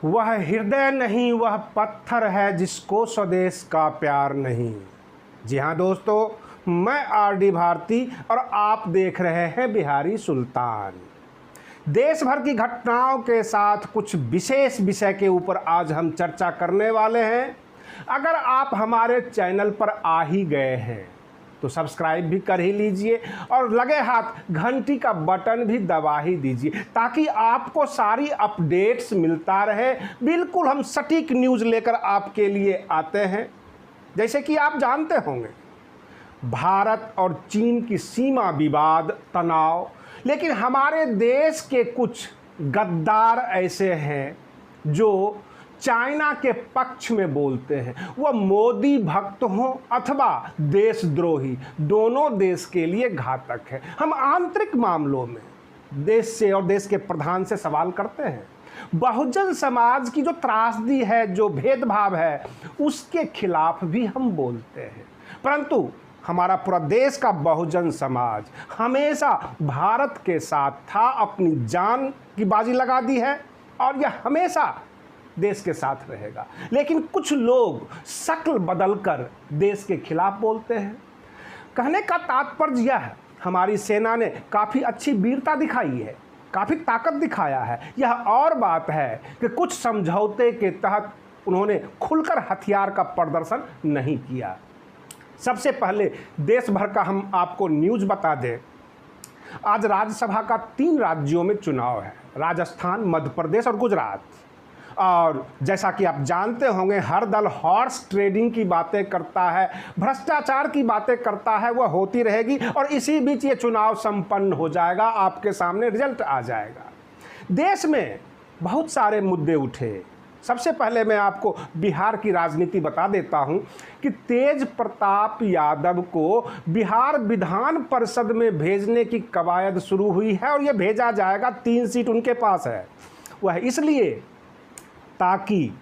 वह हृदय नहीं, वह पत्थर है जिसको स्वदेश का प्यार नहीं। जी हाँ दोस्तों, मैं आरडी भारती और आप देख रहे हैं बिहारी सुल्तान। देश भर की घटनाओं के साथ कुछ विशेष विषय के ऊपर आज हम चर्चा करने वाले हैं। अगर आप हमारे चैनल पर आ ही गए हैं तो सब्सक्राइब भी कर ही लीजिए और लगे हाथ घंटी का बटन भी दबा ही दीजिए ताकि आपको सारी अपडेट्स मिलता रहे। बिल्कुल हम सटीक न्यूज़ लेकर आपके लिए आते हैं। जैसे कि आप जानते होंगे, भारत और चीन की सीमा विवाद, तनाव, लेकिन हमारे देश के कुछ गद्दार ऐसे हैं जो चाइना के पक्ष में बोलते हैं। वह मोदी भक्त हों अथवा देशद्रोही, दोनों देश के लिए घातक है। हम आंतरिक मामलों में देश से और देश के प्रधान से सवाल करते हैं। बहुजन समाज की जो त्रासदी है, जो भेदभाव है, उसके खिलाफ भी हम बोलते हैं। परंतु हमारा पूरा देश का बहुजन समाज हमेशा भारत के साथ था, अपनी जान की बाजी लगा दी है और यह हमेशा देश के साथ रहेगा। लेकिन कुछ लोग शक्ल बदलकर देश के खिलाफ बोलते हैं। कहने का तात्पर्य यह है, हमारी सेना ने काफ़ी अच्छी वीरता दिखाई है, काफ़ी ताकत दिखाया है। यह और बात है कि कुछ समझौते के तहत उन्होंने खुलकर हथियार का प्रदर्शन नहीं किया। सबसे पहले देश भर का हम आपको न्यूज़ बता दें। आज राज्यसभा का 3 राज्यों में चुनाव है, राजस्थान, मध्य प्रदेश और गुजरात। और जैसा कि आप जानते होंगे, हर दल हॉर्स ट्रेडिंग की बातें करता है, भ्रष्टाचार की बातें करता है, वह होती रहेगी और इसी बीच ये चुनाव संपन्न हो जाएगा, आपके सामने रिजल्ट आ जाएगा। देश में बहुत सारे मुद्दे उठे। सबसे पहले मैं आपको बिहार की राजनीति बता देता हूं कि तेज प्रताप यादव को बिहार विधान परिषद में भेजने की कवायद शुरू हुई है और यह भेजा जाएगा। 3 सीट उनके पास है। वह इसलिए ताकि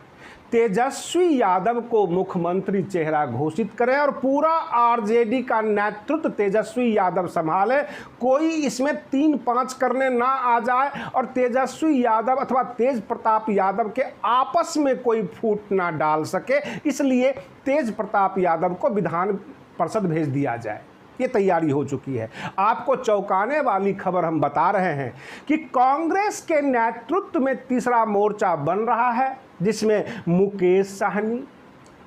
तेजस्वी यादव को मुख्यमंत्री चेहरा घोषित करें और पूरा आरजेडी का नेतृत्व तेजस्वी यादव संभाले। कोई इसमें 3-5 करने ना आ जाए और तेजस्वी यादव अथवा तेज प्रताप यादव के आपस में कोई फूट ना डाल सके, इसलिए तेज प्रताप यादव को विधान परिषद भेज दिया जाए। ये तैयारी हो चुकी है। आपको चौंकाने वाली खबर हम बता रहे हैं कि कांग्रेस के नेतृत्व में तीसरा मोर्चा बन रहा है, जिसमें मुकेश सहनी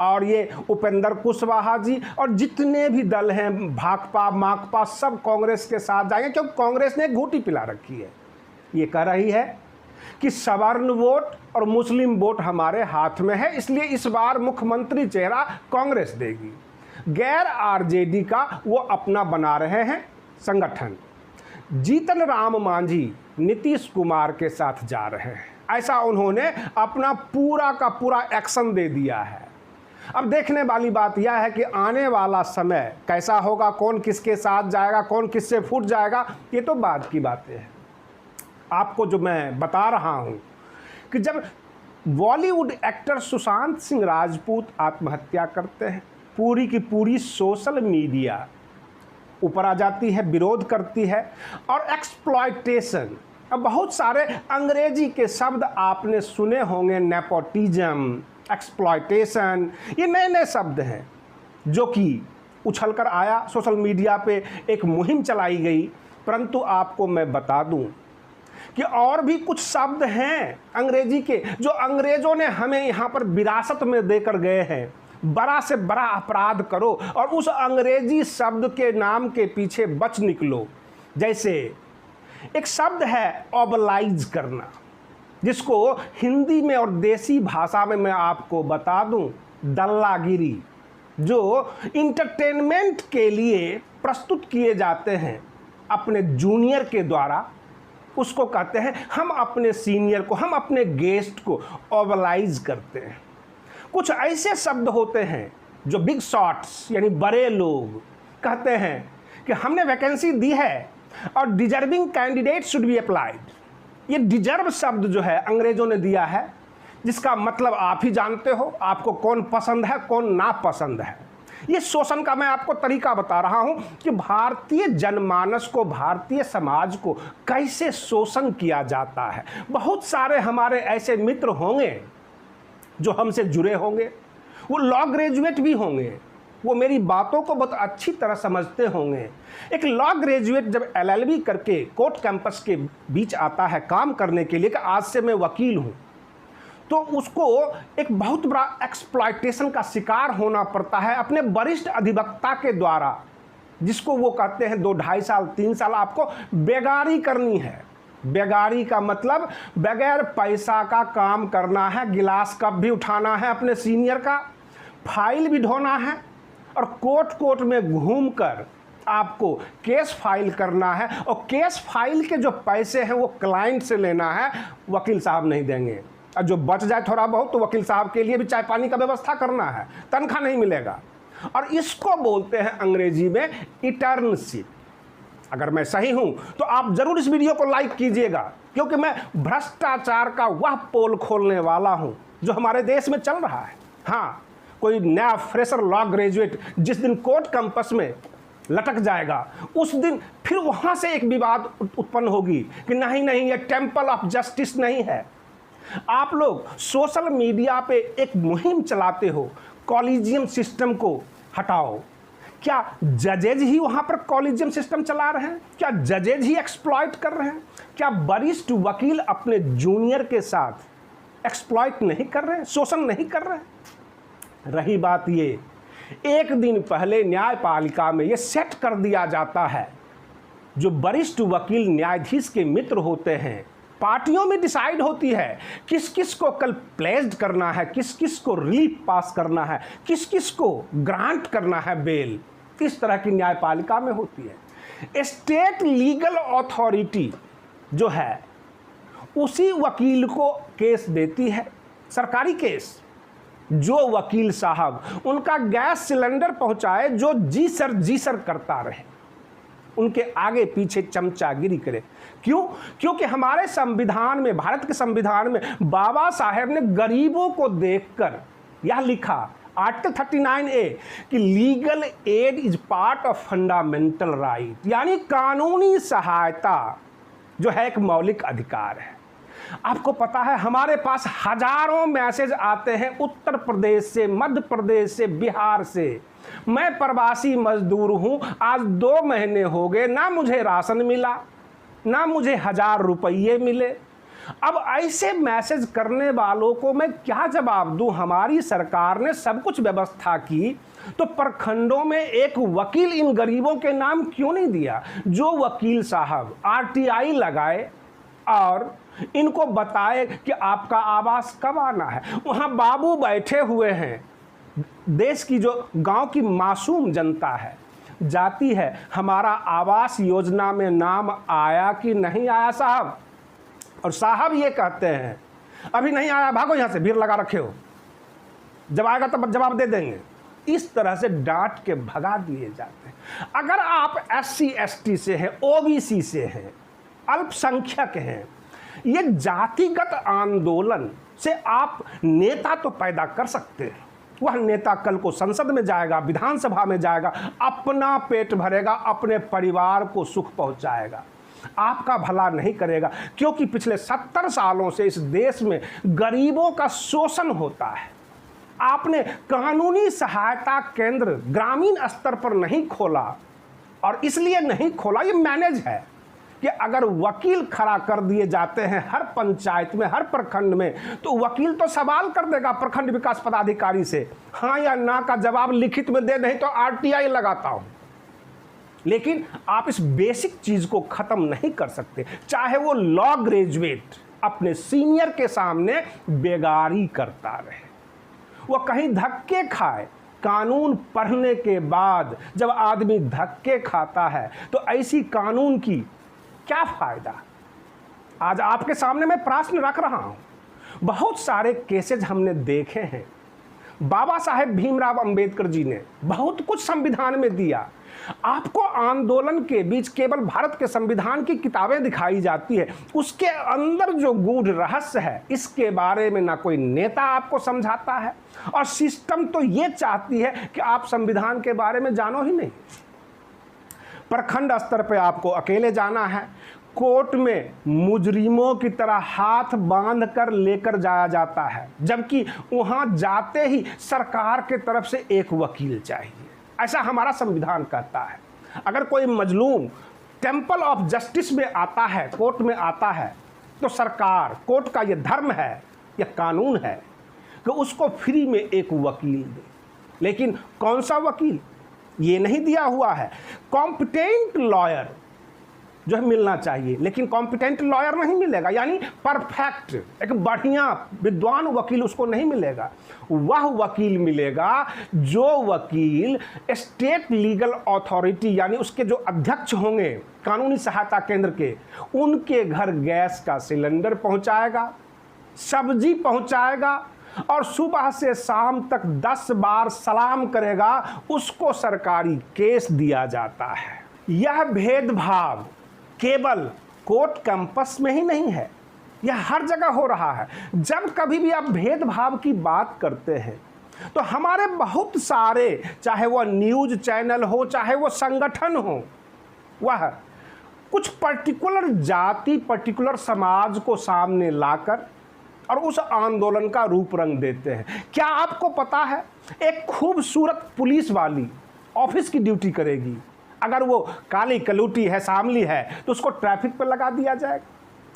और ये उपेंद्र कुशवाहा जी और जितने भी दल हैं, भाकपा, माकपा, सब कांग्रेस के साथ जाएंगे, क्योंकि कांग्रेस ने घूंटी पिला रखी है। ये कह रही है कि सवर्ण वोट और मुस्लिम वोट हमारे हाथ में है, इसलिए इस बार मुख्यमंत्री चेहरा कांग्रेस देगी। गैर आरजेडी का वो अपना बना रहे हैं संगठन। जीतन राम मांझी नीतीश कुमार के साथ जा रहे हैं, ऐसा उन्होंने अपना पूरा का पूरा एक्शन दे दिया है। अब देखने वाली बात यह है कि आने वाला समय कैसा होगा, कौन किसके साथ जाएगा, कौन किससे फूट जाएगा, ये तो बाद की बातें हैं। आपको जो मैं बता रहा हूँ कि जब बॉलीवुड एक्टर सुशांत सिंह राजपूत आत्महत्या करते हैं, पूरी की पूरी सोशल मीडिया ऊपर आ जाती है, विरोध करती है और एक्सप्लॉयटेशन। अब बहुत सारे अंग्रेजी के शब्द आपने सुने होंगे, नेपोटिज्म, एक्सप्लॉयटेशन, ये नए नए शब्द हैं जो कि उछलकर आया। सोशल मीडिया पे एक मुहिम चलाई गई। परंतु आपको मैं बता दूं कि और भी कुछ शब्द हैं अंग्रेजी के जो अंग्रेजों ने हमें यहाँ पर विरासत में देकर गए हैं। बड़ा से बड़ा अपराध करो और उस अंग्रेजी शब्द के नाम के पीछे बच निकलो। जैसे एक शब्द है ऑबलाइज करना, जिसको हिंदी में और देसी भाषा में मैं आपको बता दूं, दल्लागिरी, जो इंटरटेनमेंट के लिए प्रस्तुत किए जाते हैं अपने जूनियर के द्वारा, उसको कहते हैं हम अपने सीनियर को, हम अपने गेस्ट को ऑबलाइज करते हैं। कुछ ऐसे शब्द होते हैं जो बिग शॉट्स यानी बड़े लोग कहते हैं कि हमने वैकेंसी दी है और deserving candidate should be applied. ये डिजर्व शब्द जो है अंग्रेजों ने दिया है, जिसका मतलब आप ही जानते हो, आपको कौन पसंद है कौन ना पसंद है। ये शोषण का मैं आपको तरीका बता रहा हूं कि भारतीय जनमानस को, भारतीय समाज को कैसे शोषण किया जाता है। बहुत सारे हमारे ऐसे मित्र होंगे जो हमसे जुड़े होंगे, वो लॉ ग्रेजुएट भी होंगे, वो मेरी बातों को बहुत अच्छी तरह समझते होंगे। एक लॉ ग्रेजुएट जब LLB करके कोर्ट कैंपस के बीच आता है काम करने के लिए कि आज से मैं वकील हूँ, तो उसको एक बहुत बड़ा एक्सप्लॉयटेशन का शिकार होना पड़ता है अपने वरिष्ठ अधिवक्ता के द्वारा, जिसको वो कहते हैं 2-2.5 साल 3 साल आपको बेगारी करनी है। बेगारी का मतलब बगैर पैसा का काम करना है, गिलास कप भी उठाना है अपने सीनियर का, फाइल भी ढोना है और कोर्ट में घूमकर आपको केस फाइल करना है, और केस फाइल के जो पैसे हैं वो क्लाइंट से लेना है, वकील साहब नहीं देंगे। और जो बच जाए थोड़ा बहुत तो वकील साहब के लिए भी चाय पानी का व्यवस्था करना है, तनख्वाह नहीं मिलेगा। और इसको बोलते हैं अंग्रेजी में इंटर्नशिप। अगर मैं सही हूं तो आप जरूर इस वीडियो को लाइक कीजिएगा, क्योंकि मैं भ्रष्टाचार का वह पोल खोलने वाला हूं जो हमारे देश में चल रहा है। हाँ, कोई नया फ्रेशर लॉ ग्रेजुएट जिस दिन कोर्ट कैंपस में लटक जाएगा, उस दिन फिर वहां से एक विवाद उत्पन्न होगी कि नहीं ये टेम्पल ऑफ जस्टिस नहीं है। आप लोग सोशल मीडिया पे एक मुहिम चलाते हो, कॉलेजियम सिस्टम को हटाओ। क्या जजेज ही वहां पर कॉलेजियम सिस्टम चला रहे हैं? क्या जजेज ही एक्सप्लॉइट कर रहे हैं? क्या वरिष्ठ वकील अपने जूनियर के साथ एक्सप्लॉइट नहीं कर रहे हैं, शोषण नहीं कर रहे हैं? रही बात ये, एक दिन पहले न्यायपालिका में ये सेट कर दिया जाता है, जो वरिष्ठ वकील न्यायाधीश के मित्र होते हैं, पार्टियों में डिसाइड होती है किस किस को कल प्लेस्ड करना है, किस किस को रिलीफ पास करना है, किस किस को ग्रांट करना है बेल। इस तरह की न्यायपालिका में होती है। स्टेट लीगल अथॉरिटी जो है उसी वकील को केस देती है, सरकारी केस। जो वकील साहब उनका गैस सिलेंडर पहुंचाए, जो जी सर करता रहे, उनके आगे पीछे चमचागिरी करे। क्यों? क्योंकि हमारे संविधान में, भारत के संविधान में बाबा साहेब ने गरीबों को देखकर यह लिखा, आर्टिकल 39A, कि legal aid is part of fundamental right, यानी कानूनी सहायता जो है एक मौलिक अधिकार है। आपको पता है हमारे पास हजारों मैसेज आते हैं उत्तर प्रदेश से, मध्य प्रदेश से, बिहार से। मैं प्रवासी मजदूर हूं, आज 2 महीने हो गए, ना मुझे राशन मिला, ना मुझे 1000 रुपये मिले। अब ऐसे मैसेज करने वालों को मैं क्या जवाब दूं? हमारी सरकार ने सब कुछ व्यवस्था की, तो प्रखंडों में एक वकील इन गरीबों के नाम क्यों नहीं दिया? जो वकील साहब RTI लगाए और इनको बताए कि आपका आवास कब आना है। वहाँ बाबू बैठे हुए हैं, देश की जो गांव की मासूम जनता है जाती है, हमारा आवास योजना में नाम आया कि नहीं आया साहब? और साहब ये कहते हैं अभी नहीं आया, भागो यहाँ से, भीड़ लगा रखे हो, जब आएगा तब जवाब दे देंगे। इस तरह से डांट के भगा दिए जाते हैं। अगर आप SC ST से हैं, OBC से हैं, अल्पसंख्यक हैं, ये जातिगत आंदोलन से आप नेता तो पैदा कर सकते हैं। वह नेता कल को संसद में जाएगा, विधानसभा में जाएगा, अपना पेट भरेगा, अपने परिवार को सुख पहुंचाएगा, आपका भला नहीं करेगा। क्योंकि पिछले 70 सालों से इस देश में गरीबों का शोषण होता है। आपने कानूनी सहायता केंद्र ग्रामीण स्तर पर नहीं खोला, और इसलिए नहीं खोला, ये मैनेज है कि अगर वकील खड़ा कर दिए जाते हैं हर पंचायत में, हर प्रखंड में, तो वकील तो सवाल कर देगा प्रखंड विकास पदाधिकारी से, हाँ या ना का जवाब लिखित में दे, नहीं तो RTI लगाता हूं। लेकिन आप इस बेसिक चीज को खत्म नहीं कर सकते। चाहे वो लॉ ग्रेजुएट अपने सीनियर के सामने बेगारी करता रहे, वो कहीं धक्के खाए। कानून पढ़ने के बाद जब आदमी धक्के खाता है तो ऐसी कानून की क्या फायदा? आज आपके सामने मैं प्रश्न रख रहा हूं। बहुत सारे केसेज हमने देखे हैं। बाबा साहेब भीमराव अंबेडकर जी ने बहुत कुछ संविधान में दिया, आपको आंदोलन के बीच केवल भारत के संविधान की किताबें दिखाई जाती है, उसके अंदर जो गूढ़ रहस्य है इसके बारे में ना कोई नेता आपको समझाता है, और सिस्टम तो ये चाहती है कि आप संविधान के बारे में जानो ही नहीं। प्रखंड स्तर पे आपको अकेले जाना है, कोर्ट में मुजरिमों की तरह हाथ बांध कर लेकर जाया जाता है, जबकि वहां जाते ही सरकार के तरफ से एक वकील चाहिए। ऐसा हमारा संविधान कहता है। अगर कोई मजलूम टेंपल ऑफ जस्टिस में आता है, कोर्ट में आता है, तो सरकार, कोर्ट का यह धर्म है, यह कानून है कि उसको फ्री में एक वकील दे। लेकिन कौन सा वकील, ये नहीं दिया हुआ है। कॉम्पिटेंट लॉयर जो है मिलना चाहिए, लेकिन कॉम्पिटेंट लॉयर नहीं मिलेगा, यानी परफेक्ट एक बढ़िया विद्वान वकील उसको नहीं मिलेगा। वह वकील मिलेगा जो वकील स्टेट लीगल अथॉरिटी यानी उसके जो अध्यक्ष होंगे कानूनी सहायता केंद्र के, उनके घर गैस का सिलेंडर पहुंचाएगा, सब्जी पहुंचाएगा और सुबह से शाम तक 10 बार सलाम करेगा, उसको सरकारी केस दिया जाता है। यह भेदभाव केवल कोर्ट कैंपस में ही नहीं है, यह हर जगह हो रहा है। जब कभी भी आप भेदभाव की बात करते हैं तो हमारे बहुत सारे, चाहे वह न्यूज़ चैनल हो, चाहे वो संगठन हो, वह कुछ पर्टिकुलर जाति, पर्टिकुलर समाज को सामने लाकर और उस आंदोलन का रूप रंग देते हैं। क्या आपको पता है, एक खूबसूरत पुलिस वाली ऑफिस की ड्यूटी करेगी, अगर वो काली कलूटी है, शामली है, तो उसको ट्रैफिक पर लगा दिया जाएगा,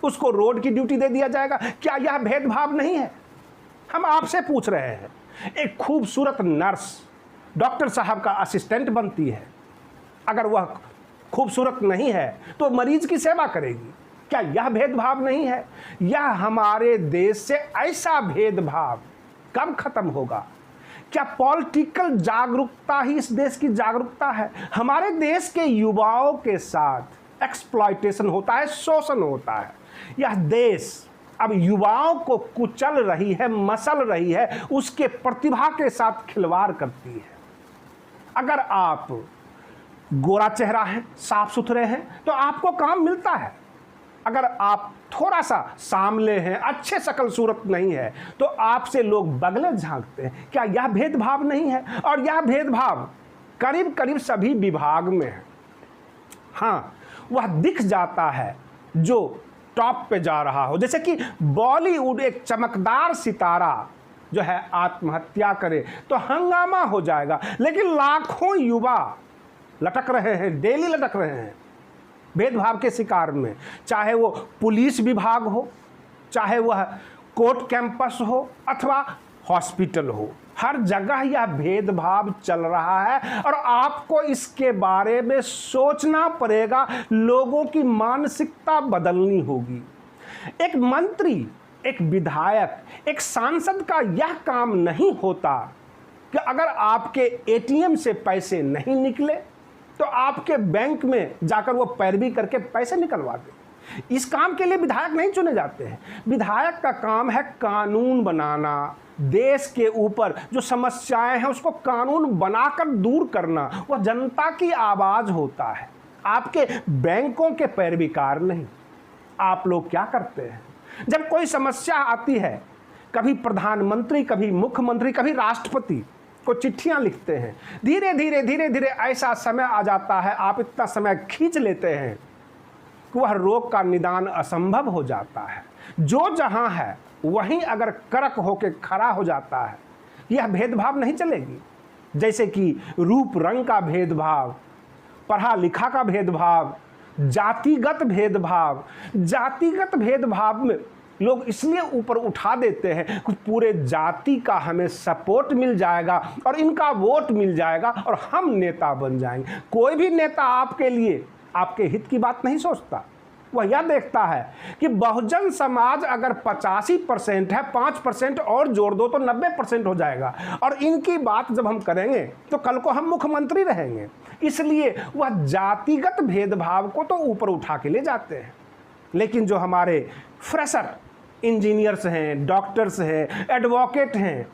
उसको रोड की ड्यूटी दे दिया जाएगा। क्या यह भेदभाव नहीं है? हम आपसे पूछ रहे हैं, एक खूबसूरत नर्स डॉक्टर साहब का असिस्टेंट बनती है, अगर वह खूबसूरत नहीं है तो मरीज की सेवा करेगी। क्या यह भेदभाव नहीं है? यह हमारे देश से ऐसा भेदभाव कब खत्म होगा? क्या पॉलिटिकल जागरूकता ही इस देश की जागरूकता है? हमारे देश के युवाओं के साथ एक्सप्लॉयटेशन होता है, शोषण होता है। यह देश अब युवाओं को कुचल रही है, मसल रही है, उसके प्रतिभा के साथ खिलवाड़ करती है। अगर आप गोरा चेहरा है, साफ सुथरे हैं, तो आपको काम मिलता है। अगर आप थोड़ा सा सामले हैं, अच्छे शकल सूरत नहीं है, तो आपसे लोग बगले झांकते हैं। क्या यह भेदभाव नहीं है? और यह भेदभाव करीब करीब सभी विभाग में है। हाँ, वह दिख जाता है जो टॉप पे जा रहा हो, जैसे कि बॉलीवुड एक चमकदार सितारा जो है आत्महत्या करे तो हंगामा हो जाएगा, लेकिन लाखों युवा लटक रहे हैं, डेली लटक रहे हैं भेदभाव के शिकार में। चाहे वो पुलिस विभाग हो, चाहे वह कोर्ट कैंपस हो, अथवा हॉस्पिटल हो, हर जगह यह भेदभाव चल रहा है और आपको इसके बारे में सोचना पड़ेगा। लोगों की मानसिकता बदलनी होगी। एक मंत्री, एक विधायक, एक सांसद का यह काम नहीं होता कि अगर आपके एटीएम से पैसे नहीं निकले तो आपके बैंक में जाकर वो पैरवी करके पैसे निकलवा दे। इस काम के लिए विधायक नहीं चुने जाते हैं। विधायक का काम है कानून बनाना, देश के ऊपर जो समस्याएं हैं उसको कानून बनाकर दूर करना। वह जनता की आवाज़ होता है, आपके बैंकों के पैरवीकार नहीं। आप लोग क्या करते हैं? जब कोई समस्या आती है, कभी प्रधानमंत्री, कभी मुख्यमंत्री, कभी राष्ट्रपति को चिट्ठियां लिखते हैं। धीरे धीरे ऐसा समय आ जाता है, आप इतना समय खींच लेते हैं कि वह रोग का निदान असंभव हो जाता है। जो जहां है वहीं अगर कड़क होकर खड़ा हो जाता है, यह भेदभाव नहीं चलेगी। जैसे कि रूप रंग का भेदभाव, पढ़ा लिखा का भेदभाव, जातिगत भेदभाव। जातिगत भेदभाव में लोग इसलिए ऊपर उठा देते हैं कि पूरे जाति का हमें सपोर्ट मिल जाएगा और इनका वोट मिल जाएगा और हम नेता बन जाएंगे। कोई भी नेता आपके लिए, आपके हित की बात नहीं सोचता। वह यह देखता है कि बहुजन समाज अगर 85% है, 5% और जोड़ दो तो 90% हो जाएगा और इनकी बात जब हम करेंगे तो कल को हम मुख्यमंत्री रहेंगे। इसलिए वह जातिगत भेदभाव को तो ऊपर उठा के ले जाते हैं। लेकिन जो हमारे फ्रेशर इंजीनियर्स हैं, डॉक्टर्स हैं, एडवोकेट हैं,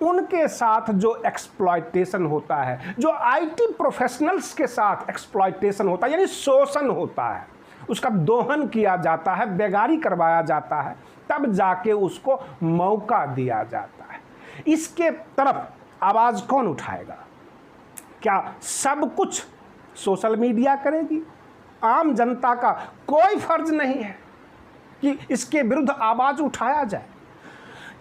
उनके साथ जो एक्सप्लॉयटेशन होता है, जो आईटी प्रोफेशनल्स के साथ एक्सप्लॉयटेशन होता है, यानी शोषण होता है, उसका दोहन किया जाता है, बेगारी करवाया जाता है, तब जाके उसको मौका दिया जाता है। इसके तरफ आवाज़ कौन उठाएगा? क्या सब कुछ सोशल मीडिया करेगी? आम जनता का कोई फर्ज नहीं है कि इसके विरुद्ध आवाज़ उठाया जाए?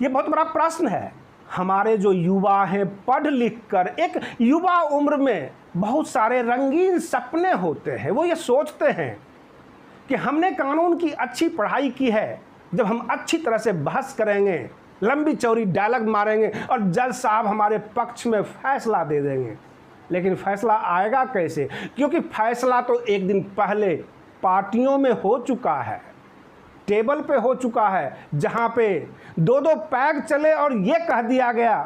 ये बहुत बड़ा प्रश्न है। हमारे जो युवा हैं, पढ़ लिख कर एक युवा उम्र में बहुत सारे रंगीन सपने होते हैं। वो ये सोचते हैं कि हमने कानून की अच्छी पढ़ाई की है, जब हम अच्छी तरह से बहस करेंगे, लंबी चौड़ी डायलॉग मारेंगे और जज साहब हमारे पक्ष में फैसला दे देंगे। लेकिन फैसला आएगा कैसे? क्योंकि फैसला तो एक दिन पहले पार्टियों में हो चुका है, टेबल पे हो चुका है, जहाँ पे दो दो पैग चले और ये कह दिया गया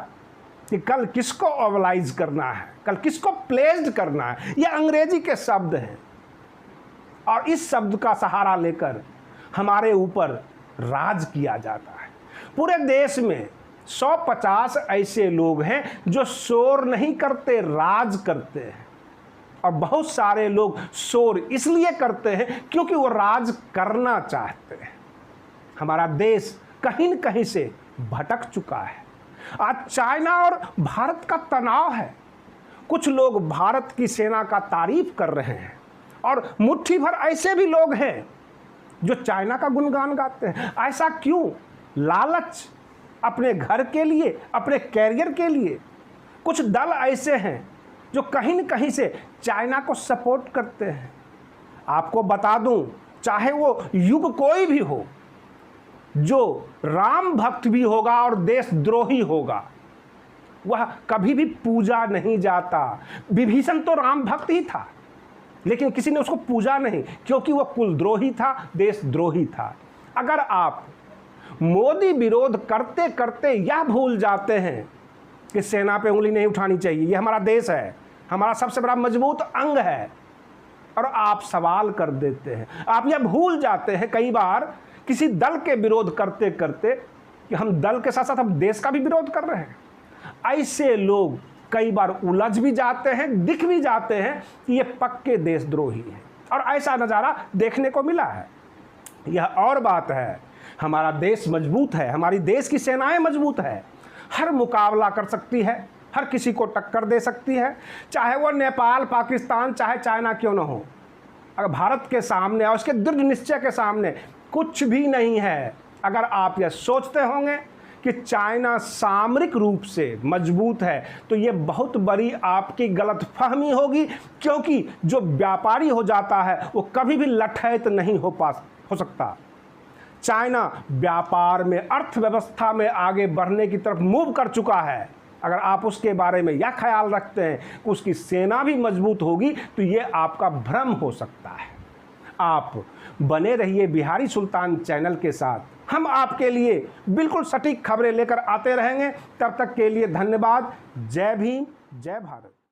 कि कल किसको ओवलाइज करना है, कल किसको प्लेस्ड करना है। ये अंग्रेजी के शब्द हैं और इस शब्द का सहारा लेकर हमारे ऊपर राज किया जाता है। पूरे देश में 150 ऐसे लोग हैं जो शोर नहीं करते, राज करते हैं। और बहुत सारे लोग शोर इसलिए करते हैं क्योंकि वो राज करना चाहते हैं। हमारा देश कहीं न कहीं से भटक चुका है। आज चाइना और भारत का तनाव है। कुछ लोग भारत की सेना का तारीफ कर रहे हैं और मुट्ठी भर ऐसे भी लोग हैं जो चाइना का गुणगान गाते हैं। ऐसा क्यों? लालच, अपने घर के लिए, अपने कैरियर के लिए। कुछ दल ऐसे हैं जो कहीं न कहीं से चाइना को सपोर्ट करते हैं। आपको बता दूं, चाहे वो युग कोई भी हो, जो राम भक्त भी होगा और देशद्रोही होगा, वह कभी भी पूजा नहीं जाता। विभीषण तो राम भक्त ही था, लेकिन किसी ने उसको पूजा नहीं, क्योंकि वह कुलद्रोही था, देशद्रोही था। अगर आप मोदी विरोध करते करते यह भूल जाते हैं कि सेना पे उंगली नहीं उठानी चाहिए, ये हमारा देश है, हमारा सबसे बड़ा मजबूत अंग है, और आप सवाल कर देते हैं, आप यह भूल जाते हैं कई बार किसी दल के विरोध करते करते कि हम दल के साथ साथ हम देश का भी विरोध कर रहे हैं। ऐसे लोग कई बार उलझ भी जाते हैं, दिख भी जाते हैं कि ये पक्के देशद्रोही हैं, और ऐसा नज़ारा देखने को मिला है। यह और बात है, हमारा देश मजबूत है, हमारी देश की सेनाएं मजबूत है, हर मुकाबला कर सकती है, हर किसी को टक्कर दे सकती है, चाहे वो नेपाल, पाकिस्तान, चाहे चाइना क्यों न हो। अगर भारत के सामने और उसके दृढ़ निश्चय के सामने कुछ भी नहीं है। अगर आप यह सोचते होंगे कि चाइना सामरिक रूप से मजबूत है, तो ये बहुत बड़ी आपकी गलतफहमी होगी, क्योंकि जो व्यापारी हो जाता है वो कभी भी लठैत नहीं हो सकता। चाइना व्यापार में, अर्थव्यवस्था में आगे बढ़ने की तरफ मूव कर चुका है। अगर आप उसके बारे में यह ख्याल रखते हैं कि उसकी सेना भी मजबूत होगी, तो ये आपका भ्रम हो सकता है। आप बने रहिए बिहारी सुल्तान चैनल के साथ। हम आपके लिए बिल्कुल सटीक खबरें लेकर आते रहेंगे। तब तक के लिए धन्यवाद। जय भीम, जय भारत।